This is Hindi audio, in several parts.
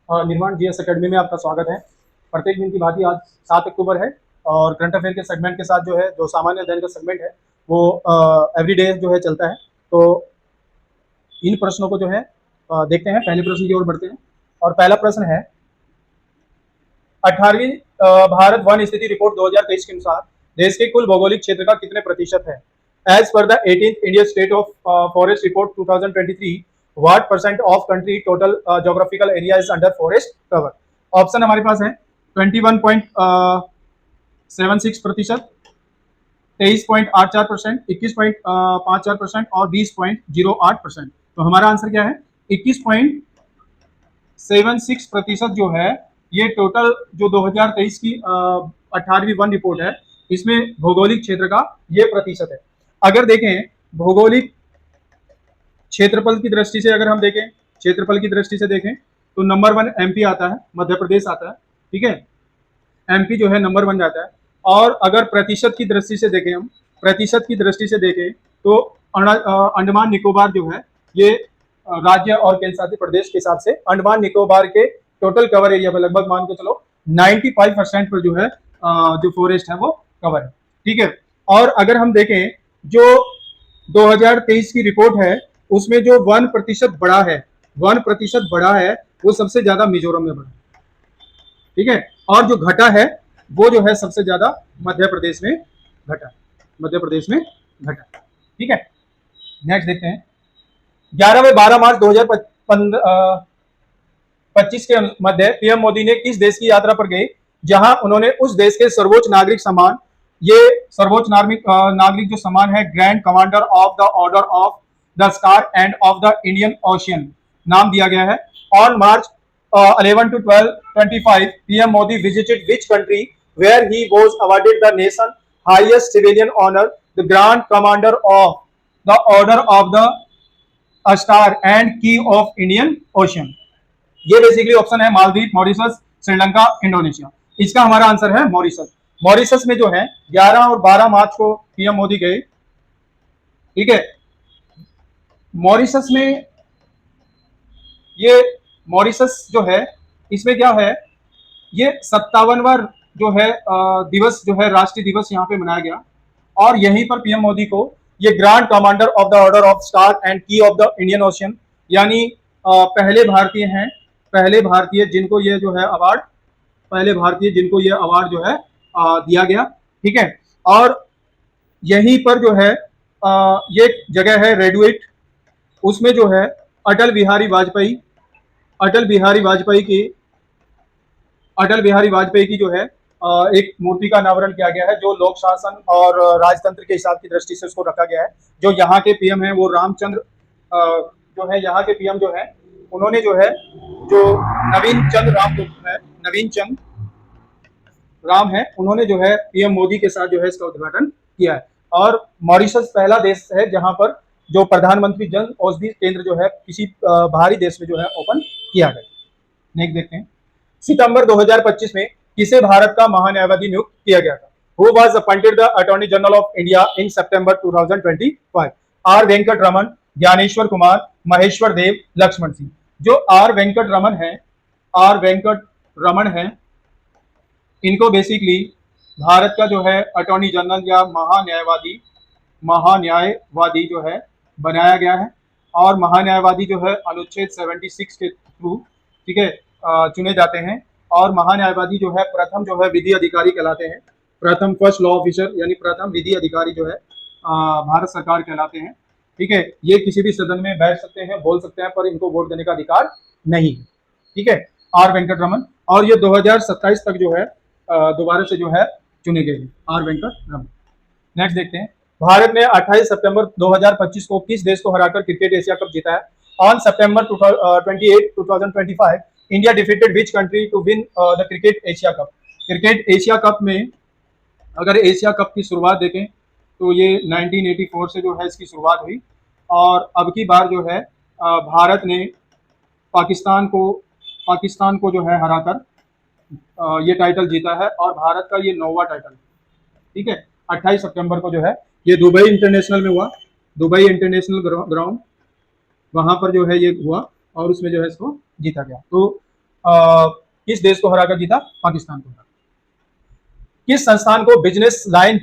निर्माण जीएस एकेडमी में आपका स्वागत है। प्रत्येक दिन की भांति आज 7 अक्टूबर है और करंट अफेयर के सेगमेंट के साथ जो है जो सामान्य अध्ययन का सेगमेंट है वो एवरीडे जो है चलता है। तो इन प्रश्नों को जो है देखते हैं। पहले प्रश्न की ओर बढ़ते हैं और पहला प्रश्न है 18वीं भारत वन स्थिति रिपोर्ट 2023 के अनुसार देश के कुल भौगोलिक क्षेत्र का कितने प्रतिशत है? As per the 18th India state of forest report 2023, what percent of country total geographical area is under forest cover? Option हमारे पास है 21.76%, 23.84%, 21.54% और 20.08%। तो हमारा आंसर क्या है? 21.76% जो है ये टोटल जो 2023 की 18वीं वन रिपोर्ट है इसमें भौगोलिक क्षेत्र का ये प्रतिशत है। अगर देखें भौगोलिक क्षेत्रफल की दृष्टि से, अगर हम देखें क्षेत्रफल की दृष्टि से देखें तो नंबर 1 एमपी आता है, मध्य प्रदेश आता है। ठीक है, एमपी जो है नंबर 1 जाता है। और अगर प्रतिशत की दृष्टि से देखें, हम प्रतिशत की दृष्टि से देखें तो अंडमान निकोबार जो है ये राज्य और केंद्र शासित प्रदेश के हिसाब से अंडमान निकोबार के टोटल कवर एरिया पर लगभग मान के चलो 95% पर जो है जो फॉरेस्ट है वो कवर है। ठीक है, और अगर हम देखें जो 2023 की रिपोर्ट है उसमें जो 1% बढ़ा है, 1% बढ़ा है वो सबसे ज्यादा मिजोरम में बढ़ा। ठीक है, और जो घटा है वो जो है सबसे ज्यादा मध्य प्रदेश में घटा, मध्य प्रदेश में घटा। ठीक है, नेक्स्ट देखते हैं 11 व 12 मार्च 2025 के मध्य पीएम मोदी ने किस देश की यात्रा पर गए जहां उन्होंने उस देश के सर्वोच्च नागरिक सम्मान, ये सर्वोच्च नागरिक जो सम्मान है grand commander of the order of the star end of the Indian ocean नाम दिया गया है। On March 11 to 12/25 PM Modi visited which country where he was awarded the nation highest civilian honor, the Grand Commander of the Order of the Star and Key of Indian Ocean? ये बेसिकली ऑप्शन है मालदीव, मॉरिशस, श्रीलंका, इंडोनेशिया। इसका हमारा आंसर है मॉरिशस। मॉरिशस में जो है 11 और 12 मार्च को पीएम मोदी गए। ठीक है, मॉरिशस में ये मॉरिशस जो है इसमें क्या है, ये 57वां जो है दिवस जो है राष्ट्रीय दिवस यहाँ पे मनाया गया और यहीं पर पीएम मोदी को ये grand commander of the order of star and की ऑफ द इंडियन ओशियन यानी पहले भारतीय हैं, पहले भारतीय जिनको ये जो है अवार्ड, पहले भारतीय जिनको ये अवार्ड जो है दिया गया। ठीक है, और यहीं पर जो है ये जगह है रेडुइट, उसमें जो है अटल बिहारी वाजपेयी, अटल बिहारी वाजपेयी की जो है एक मूर्ति का अनावरण किया गया है जो लोक शासन और राजतंत्र के हिसाब की दृष्टि से उसको रखा गया है। जो यहाँ के पीएम है वो रामचंद्र जो है यहाँ के पीएम जो है उन्होंने जो है जो नवीन चंद्र राम है, नवीन चंद्र राम है, उन्होंने जो है पीएम मोदी के साथ जो है इसका उद्घाटन किया है। और मॉरिशस पहला देश है जहां पर जो प्रधानमंत्री जन औषधि केंद्र जो है किसी बाहरी देश में जो है ओपन किया गया। नेक्स्ट देखते हैं सितंबर 2025 में किसे भारत का महान्यायवादी नियुक्त किया गया था? Who was appointed the attorney general of India in September 2025? R Venkat Raman, Gyaneshwar Kumar, Maheshwar Dev, Laxman Singh. जो आर वेंकट रमन है, आर वेंकट रमन है, इनको बेसिकली भारत का जो है अटॉर्नी जनरल या महान्यायवादी जो है बनाया गया है। और महान्यायवादी जो है अनुच्छेद 76 के थ्रू, ठीक है, चुने जाते हैं। और महान्यायवादी जो है प्रथम जो है विधि अधिकारी कहलाते हैं, प्रथम फर्स्ट लॉ ऑफिसर यानी प्रथम विधि अधिकारी जो है भारत सरकार कहलाते हैं। ठीक है, ये किसी भी सदन में बैठ सकते हैं, बोल सकते हैं, पर इनको वोट देने का अधिकार नहीं है। ठीक है, आर वेंकट रमन, और ये 2027 तक जो है दोबारा से जो है चुने गए हैं आर वेंकट रमन। नेक्स्ट देखते हैं भारत ने 28 सितंबर 2025 को किस देश को हराकर क्रिकेट एशिया कप जीता है? On September 28, 2025 India defeated which country to win the cricket Asia Cup? Cricket Asia Cup में अगर एशिया कप की शुरुआत देखें तो ये 1984 से जो है इसकी शुरुआत हुई और अब की बार जो है भारत ने पाकिस्तान को जो है हराकर ये टाइटल जीता है और भारत का ये 9वां टाइटल। ठीक है, 28 सितंबर को जो है ये दुबई इंटरनेशनल में हुआ, दुबई इंटरनेशनल ग्राउंड, वहां पर जो है ये हुआ और उसमें जो है इसको जीता गया। तो किस देश को हराकर जीता? पाकिस्तान को। किस संस्थान को Business Line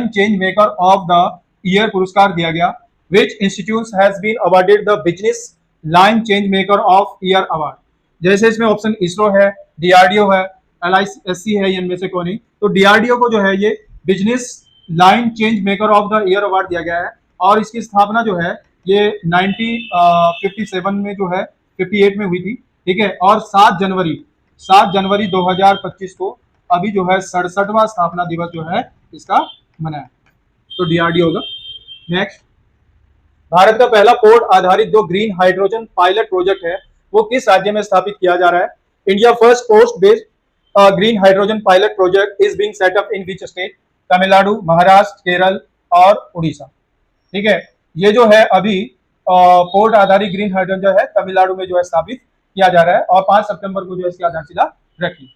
Change Maker of the Year पुरस्कार दिया गया? Which institute has been awarded the Business Line Change Maker of Year award? जैसे इसमें ऑप्शन इसरो है, डीआरडीओ है, एलआईएससी है, ये इनमें से कोई नहीं। तो डीआरडीओ को जो है ये business Line Change Maker of the year award दिया गया है और इसकी स्थापना जो है ये 1957 में जो है 58 में हुई थी, ठीक है। और 7 जनवरी 2025 को अभी जो है 67वां स्थापना दिवस जो है इसका मनाया। तो डीआरडीओ होगा। नेक्स्ट, भारत का पहला पोर्ट आधारित जो ग्रीन हाइड्रोजन पायलट प्रोजेक्ट है वो किस राज्य में स्थापित किया जा रहा है? India first post based green hydrogen pilot project is being set up in which state? Tamil Nadu, Maharashtra, Kerala और उड़ीसा, ठीक है। ये जो है अभी पोर्ट आधारित ग्रीन हाइड्रोजन जो है तमिलनाडु में जो है स्थापित किया जा रहा है और 5 सितंबर को जो है इसकी आधारशिला रखी।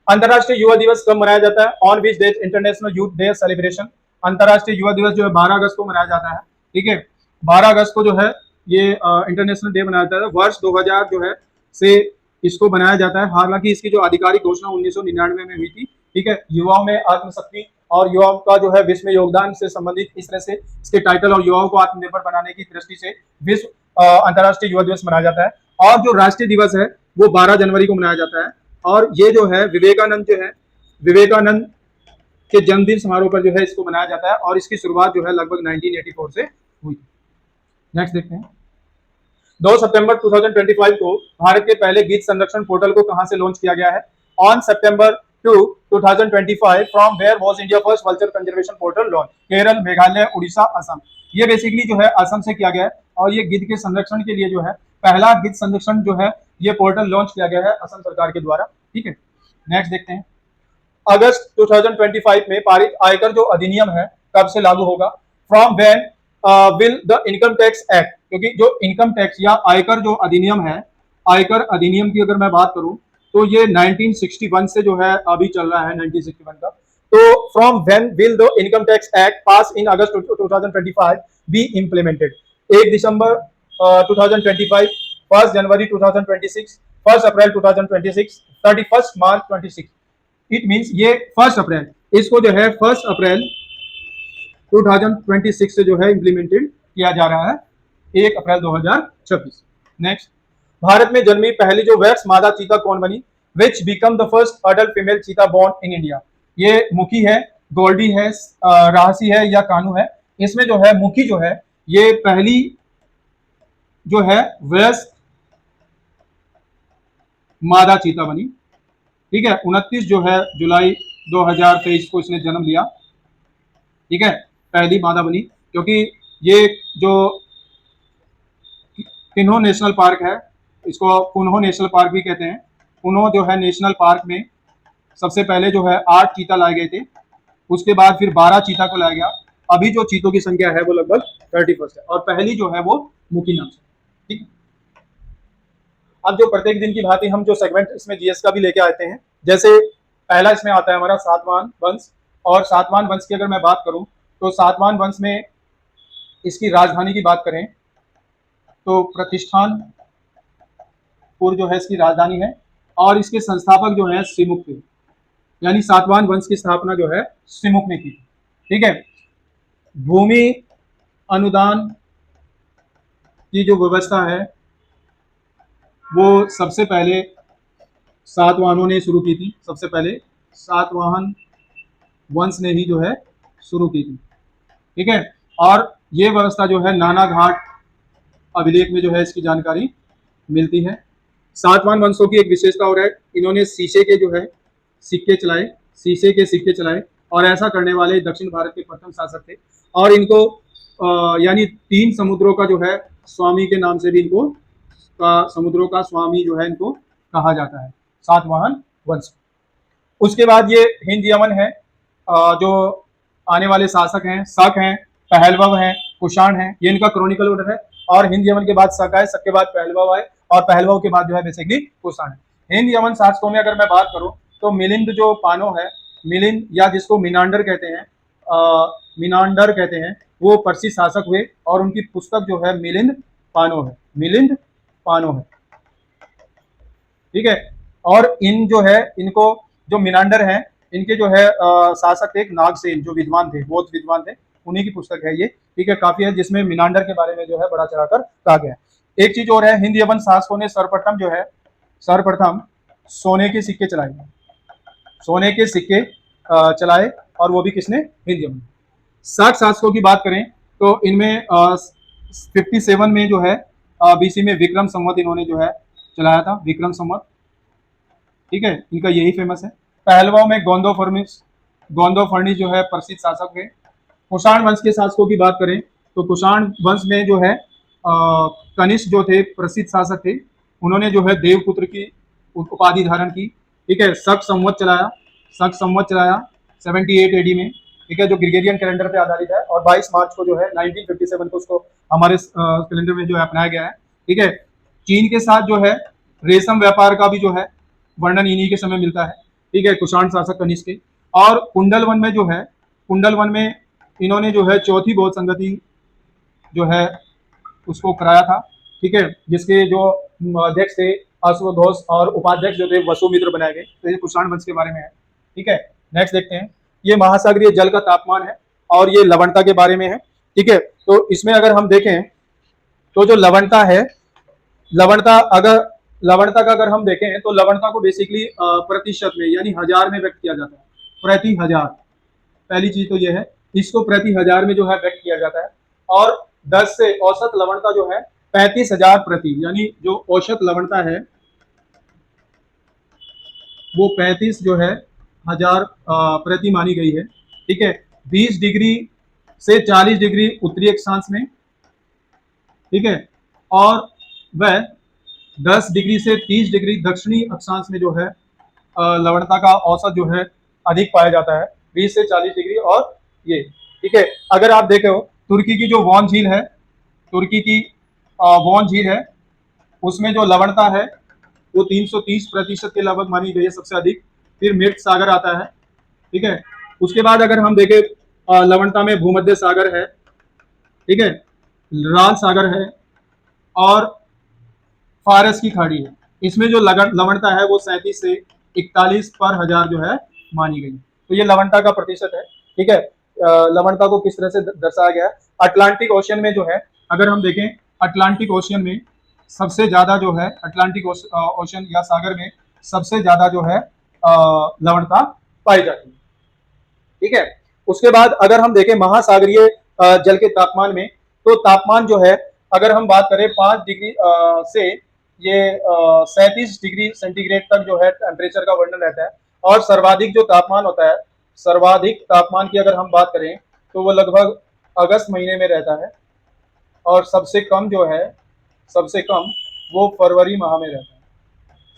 अंतर्राष्ट्रीय युवा दिवस कब मनाया जाता है? On which date International Youth Day celebration? अंतर्राष्ट्रीय युवा दिवस जो है 12 अगस्त को मनाया जाता है, ठीक है। 12 अगस्त को जो है ये इंटरनेशनल डे मनाया जाता है। वर्ष 2000 जो है से इसको बनाया जाता है। हालांकि इसकी जो आधिकारिक घोषणा 1999 में हुई थी, ठीक है। युवाओं में आत्मशक्ति और युवाओं का जो है विश्व में योगदान से संबंधित इस तरह से इसके टाइटल और युवाओं को आत्मनिर्भर बनाने की दृष्टि से विश्व अंतर्राष्ट्रीय युवा दिवस मनाया जाता है। और जो राष्ट्रीय दिवस है वो 12 जनवरी को मनाया जाता है और ये जो है विवेकानंद के जन्मदिन समारोह पर जो है इसको मनाया जाता है और इसकी शुरुआत जो है लगभग 1984 से हुई। नेक्स्ट देखते हैं। 2 सितंबर 2025 को भारत के पहले गीत संरक्षण पोर्टल को कहां से लॉन्च किया गया है? On September 2, 2025 from where was India first vulture conservation portal launch? Kerala, Meghalaya, Orissa, Assam. ये बेसिकली जो है असम से किया गया है और ये गिद्ध के संरक्षण के लिए जो है पहला गिद्ध संरक्षण जो है ये पोर्टल लॉन्च किया गया है असम सरकार के द्वारा, ठीक है। नेक्स्ट देखते हैं। अगस्त 2025 में पारित आयकर जो अधिनियम है कब से लागू होगा? From when will the income tax act? क्योंकि जो इनकम टैक्स या आयकर जो अधिनियम है, आयकर अधिनियम की अगर मैं बात करूं तो ये 1961 से जो है अभी चल रहा है 1961 का। तो from when will the income tax act pass in August 2025 be implemented? 1 December 2025, 1 January 2026, 1 April 2026, 31 March 26। It means ये 1 अप्रैल, इसको जो है 1 अप्रैल 2026 से जो है इम्प्लीमेंटेड किया जा रहा है, 1 अप्रैल 2026। नेक्स्ट, भारत में जन्मी पहली जो वैक्स मादा चीता कौन बनी? विच become the first adult female चीता बोर्न इन इंडिया? ये मुखी है, गोल्डी है, राहसी है या कानू है? इसमें जो है मुखी जो है ये पहली जो है वयस्क मादा चीता बनी, ठीक है। 29 जो है जुलाई 2023 को इसने जन्म लिया, ठीक है। पहली मादा बनी क्योंकि ये जो किन्हो नेशनल पार्क है, इसको कुन्हो नेशनल पार्क भी कहते हैं। कुन्हो जो है नेशनल पार्क में सबसे पहले जो है 8 चीता लाए गए थे, उसके बाद फिर 12 चीता को लाया गया। अभी जो चीतों की संख्या है वो लगभग 31 है और पहली जो है वो मुखी नाम से, ठीक। अब जो प्रत्येक दिन की भांति हम जो सेगमेंट इसमें जीएस का भी लेके आते हैं, जैसे पहला इसमें आता है हमारा सातवाहन वंश। और सातवाहन वंश की अगर मैं बात करूं तो सातवाहन वंश में इसकी राजधानी की बात करें तो प्रतिष्ठानपुर जो है इसकी राजधानी है और इसके संस्थापक जो है सिमुक थे, यानी सातवाहन वंश की स्थापना जो है सिमुक ने की, ठीक है। भूमि अनुदान की जो व्यवस्था है वो सबसे पहले सातवाहनों ने शुरू की थी, सबसे पहले सातवाहन वंश ने ही जो है शुरू की थी, ठीक है। और ये व्यवस्था जो है नाना घाट अभिलेख में जो है इसकी जानकारी मिलती है। सातवाहन वंशों की एक विशेषता और है, इन्होंने शीशे के जो है सिक्के चलाए और ऐसा करने वाले दक्षिण भारत के प्रथम शासक थे। और इनको यानी 3 समुद्रों का जो है स्वामी के नाम से भी इनको समुद्रों का स्वामी जो है इनको कहा जाता है, सातवाहन वंश। उसके बाद ये हिंद यमन है, जो आने वाले शासक हैं शक हैं, पहलव हैं, कुषाण हैं, ये इनका क्रॉनिकल ऑर्डर है। और हिंद यमन के बाद शक आए, शक के बाद पहलव आए और पहलवों के बाद जो है बेसिकली कुषाण है। हिंद यमन शासकों में अगर मैं बात करूं तो मिलिंद जो पानो है, मिलिंद या जिसको मिनांडर कहते हैं, वो पर्सी शासक हुए और उनकी पुस्तक जो है मिलिंद पानो है। ठीक है। और इन जो है इनको जो मिनांडर हैं इनके जो है शासक थे एक नागसेन, जो विद्वान थे, बहुत विद्वान थे, उन्हीं की पुस्तक है ये। ठीक है, काफी है, जिसमें मिनांडर के बारे में जो है बड़ा चढ़ाकर कहा गया है। एक चीज और है, हिंद यवन शासकों ने सर्वप्रथम जो है सर्वप्रथम सोने के सिक्के चलाए, सोने के सिक्के चलाए, और वो भी किसने? हिंद यवन। 60 शासकों की बात करें तो इनमें 57 में जो है बीसी में विक्रम संवत इन्होंने जो है चलाया था, विक्रम संवत। ठीक है, इनका यही फेमस है। पहलवाओं में गोंदो फर्निस जो है प्रसिद्ध शासक है। कुषाण वंश के शासकों की बात करें तो कुषाण वंश में जो है कनिष्क जो थे प्रसिद्ध शासक थे, उन्होंने जो है देवपुत्र की उपाधि धारण की। ठीक है, शक संवत चलाया 78 एडी में। ठीक है, जो ग्रेगोरियन कैलेंडर पे आधारित है, और 22 मार्च को जो है 1957 को उसको हमारे कैलेंडर में जो है अपनाया गया है। ठीक है, चीन के साथ जो है रेशम व्यापार का भी जो है वर्णन इन्हीं के समय मिलता है। ठीक है, कुषाण शासक कनिष्क के। और कुंडल वन में जो है, कुंडल वन में इन्होंने जो है चौथी बौद्ध संगति जो है उसको कराया था। ठीक है, जिसके जो अध्यक्ष थे अश्वघोष और उपाध्यक्ष जो थे वसुमित्र बनाए गए। तो ये कुषाण वंश के बारे में है। ठीक है, नेक्स्ट देखते हैं। ये महासागरीय जल का तापमान है और ये लवणता के बारे में है। ठीक है, तो इसमें अगर हम देखें तो जो लवणता है, लवणता का अगर हम देखें तो लवणता को बेसिकली प्रतिशत में यानी हजार में व्यक्त किया जाता है, प्रति हजार। पहली चीज तो यह है, इसको प्रति हजार में जो है व्यक्त किया जाता है। और 10 से औसत लवणता जो है 35,000 प्रति, यानी जो औसत लवणता है वो 35 जो है हजार प्रति मानी गई है। ठीक है, 20 डिग्री से 40 डिग्री उत्तरी अक्षांश में। ठीक है, और वह 10 डिग्री से 30 डिग्री दक्षिणी अक्षांश में जो है लवणता का औसत जो है अधिक पाया जाता है, 20 से 40 डिग्री। और ये ठीक है, अगर आप देखो तुर्की की जो वॉन झील है, तुर्की की वॉन झील है, उसमें जो लवणता है वो 330% के लगभग मानी गई है, सबसे अधिक। फिर मृत सागर आता है। ठीक है, उसके बाद अगर हम देखें लवणता में भूमध्य सागर है। ठीक है, लाल सागर है और फारस की खाड़ी है। इसमें जो लवणता है वो 37 से 41 पर हजार जो है मानी गई। तो ये लवणता का प्रतिशत है। ठीक है, लवणता को किस तरह से दर्शाया गया है? अटलांटिक ओशियन में जो है, अगर हम देखें अटलांटिक ओशियन में सबसे ज्यादा जो है, अटलांटिक ओशियन या सागर में सबसे ज्यादा जो है लवणता पाई जाती है। ठीक है, उसके बाद अगर हम देखें महासागरीय जल के तापमान में, तो तापमान जो है अगर हम बात करें 5 डिग्री से ये 37 डिग्री सेंटीग्रेड तक जो है टेम्परेचर का वर्णन रहता है। और सर्वाधिक जो तापमान होता है, सर्वाधिक तापमान की अगर हम बात करें तो वो लगभग अगस्त महीने में रहता है। और सबसे कम जो है, सबसे कम वो फरवरी माह में रहता है।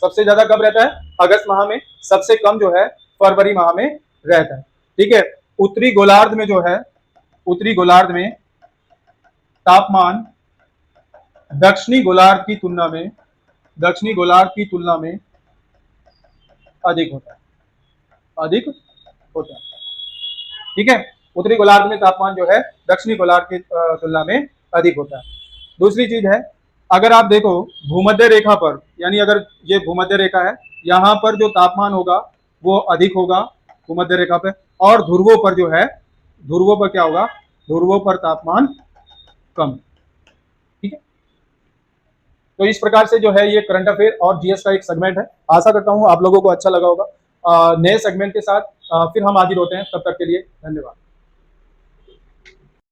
सबसे ज्यादा कब रहता है? अगस्त माह में। सबसे कम जो है फरवरी माह में रहता है। ठीक है, उत्तरी गोलार्ध में जो है, उत्तरी गोलार्ध में तापमान दक्षिणी गोलार्ध की तुलना में, दक्षिणी गोलार्ध की तुलना में अधिक होता है, अधिक होता है। ठीक है, उत्तरी गोलार्ध में तापमान जो है दक्षिणी गोलार्ध की तुलना में अधिक होता है। दूसरी चीज है, अगर आप देखो भूमध्य रेखा पर, यानी अगर ये भूमध्य रेखा है, यहाँ पर जो तापमान होगा वो अधिक होगा भूमध्य रेखा पे। और ध्रुवों पर जो है, ध्रुवों पर क्या होगा? ध्रुवों पर तापमान कम। ठीक है, तो इस प्रकार से जो है ये करंट अफेयर और जीएस का एक सेगमेंट है। आशा करता हूं आप लोगों को अच्छा लगा होगा। नए सेगमेंट के साथ फिर हम हाजिर होते हैं, तब तक के लिए धन्यवाद।